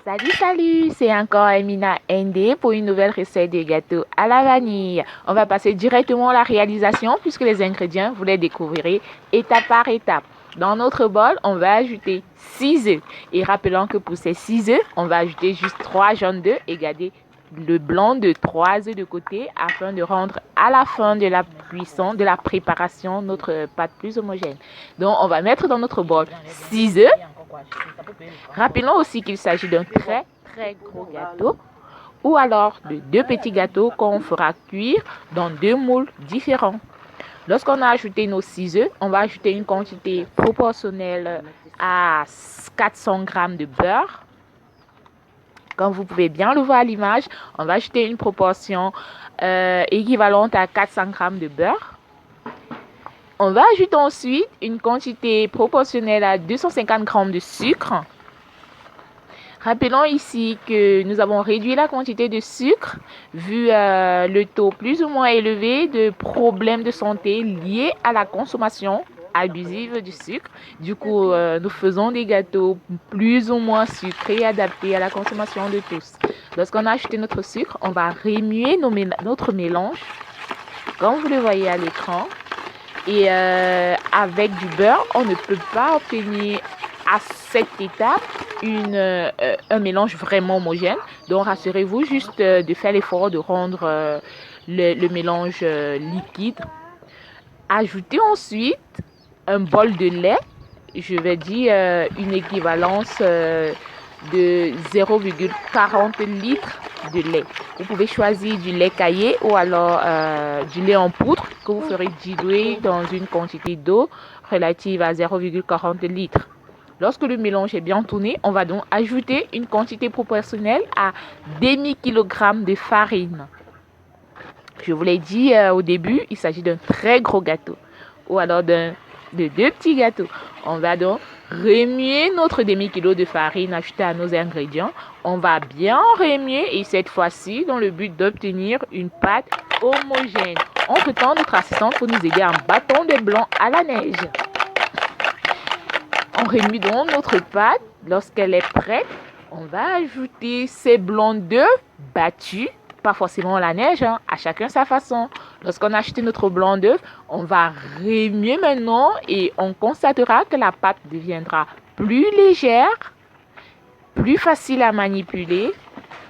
Salut, c'est encore Emina ND pour une nouvelle recette de gâteau à la vanille. On va passer directement à la réalisation puisque les ingrédients, vous les découvrirez étape par étape. Dans notre bol, on va ajouter 6 œufs. Et rappelons que pour ces 6 œufs, on va ajouter juste 3 jaunes d'œufs et garder le blanc de 3 œufs de côté afin de rendre à la fin de la cuisson, de la préparation, notre pâte plus homogène. Donc, on va mettre dans notre bol 6 œufs. Rappelons aussi qu'il s'agit d'un très gros gâteau ou alors de 2 petits gâteaux qu'on fera cuire dans 2 moules différents. Lorsqu'on a ajouté nos 6 œufs, on va ajouter une quantité proportionnelle à 400 g de beurre. Comme vous pouvez bien le voir à l'image, on va ajouter une proportion équivalente à 400 g de beurre. On va ajouter ensuite une quantité proportionnelle à 250 g de sucre. Rappelons ici que nous avons réduit la quantité de sucre vu le taux plus ou moins élevé de problèmes de santé liés à la consommation abusive du sucre. Du coup, nous faisons des gâteaux plus ou moins sucrés adaptés à la consommation de tous. Lorsqu'on a ajouté notre sucre, on va remuer notre mélange, comme vous le voyez à l'écran. Et avec du beurre, on ne peut pas obtenir à cette étape un mélange vraiment homogène. Donc rassurez-vous juste de faire l'effort de rendre le mélange liquide. Ajoutez ensuite un bol de lait. Je vais dire une équivalence de 0,40 litres de lait. Vous pouvez choisir du lait caillé ou alors du lait en poudre que vous ferez diluer dans une quantité d'eau relative à 0,40 litres. Lorsque le mélange est bien tourné, on va donc ajouter une quantité proportionnelle à demi-kilogramme de farine. Je vous l'ai dit au début, il s'agit d'un très gros gâteau ou alors de 2 petits gâteaux. On va donc remuer notre demi-kilo de farine ajoutée à nos ingrédients. On va bien remuer et cette fois-ci dans le but d'obtenir une pâte homogène. Entre-temps, notre assistante pour nous aider en battant des blancs à la neige. On remue donc notre pâte. Lorsqu'elle est prête, on va ajouter ces blancs d'œufs battus. Pas forcément la neige, hein, à chacun sa façon. Lorsqu'on a acheté notre blanc d'œuf, on va remuer maintenant et on constatera que la pâte deviendra plus légère, plus facile à manipuler.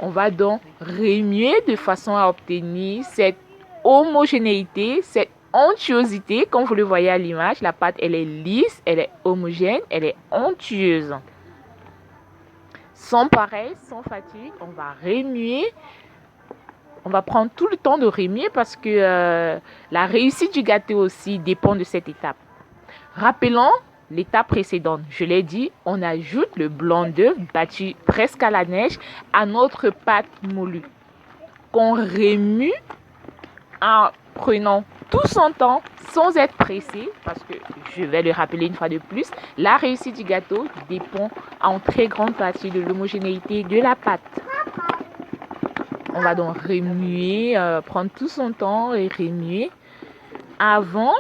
On va donc remuer de façon à obtenir cette homogénéité, cette onctuosité. Comme vous le voyez à l'image, la pâte elle est lisse, elle est homogène, elle est onctueuse. Sans pareil, sans fatigue, on va remuer. On va prendre tout le temps de remuer parce que la réussite du gâteau aussi dépend de cette étape. Rappelons l'étape précédente. Je l'ai dit, on ajoute le blanc d'œuf battu presque à la neige à notre pâte moulue. Qu'on remue en prenant tout son temps sans être pressé parce que, je vais le rappeler une fois de plus, la réussite du gâteau dépend en très grande partie de l'homogénéité de la pâte. On va donc remuer, prendre tout son temps et remuer avant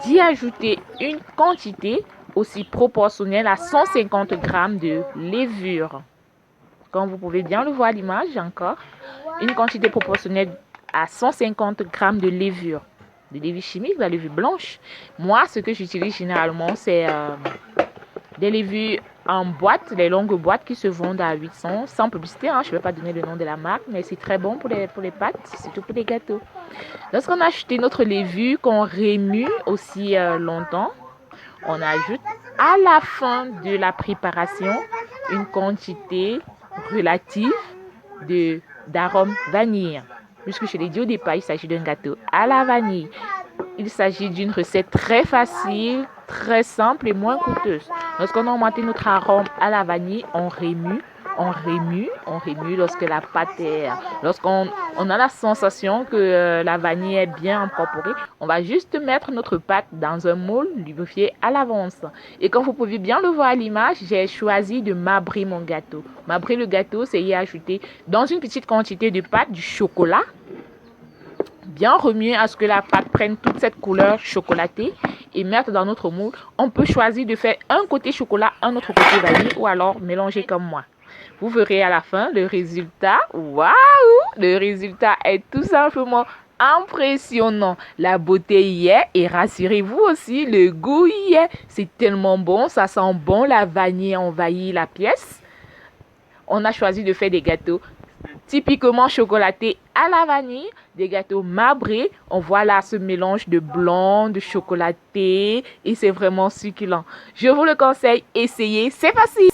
d'y ajouter une quantité aussi proportionnelle à 150 g de levure. Comme vous pouvez bien le voir à l'image encore, une quantité proportionnelle à 150 g de levure chimique, la levure blanche. Moi, ce que j'utilise généralement, c'est des levures en boîte, les longues boîtes qui se vendent à 800, sans publicité, hein, je ne vais pas donner le nom de la marque, mais c'est très bon pour les pâtes, surtout pour les gâteaux. Lorsqu'on a acheté notre levure, qu'on remue aussi longtemps, on ajoute à la fin de la préparation une quantité relative d'arôme vanille. Puisque je l'ai dit au départ, il s'agit d'un gâteau à la vanille. Il s'agit d'une recette très facile, très simple et moins coûteuse. Lorsqu'on a augmenté notre arôme à la vanille, on remue. Lorsque la pâte est... Lorsqu'on a la sensation que la vanille est bien incorporée, on va juste mettre notre pâte dans un moule lubrifié à l'avance. Et comme vous pouvez bien le voir à l'image, j'ai choisi de mabrer mon gâteau. Mabrer le gâteau, c'est y ajouter dans une petite quantité de pâte du chocolat. Bien remuer à ce que la pâte prenne toute cette couleur chocolatée et mettre dans notre moule. On peut choisir de faire un côté chocolat, un autre côté vanille ou alors mélanger comme moi. Vous verrez à la fin le résultat. Waouh! Le résultat est tout simplement impressionnant. La beauté y est et rassurez-vous aussi, le goût y est. C'est tellement bon, ça sent bon, la vanille envahit la pièce. On a choisi de faire des gâteaux typiquement chocolatés à la vanille, des gâteaux marbrés. On voit là ce mélange de blanc, de chocolaté et c'est vraiment succulent. Je vous le conseille, essayez, c'est facile.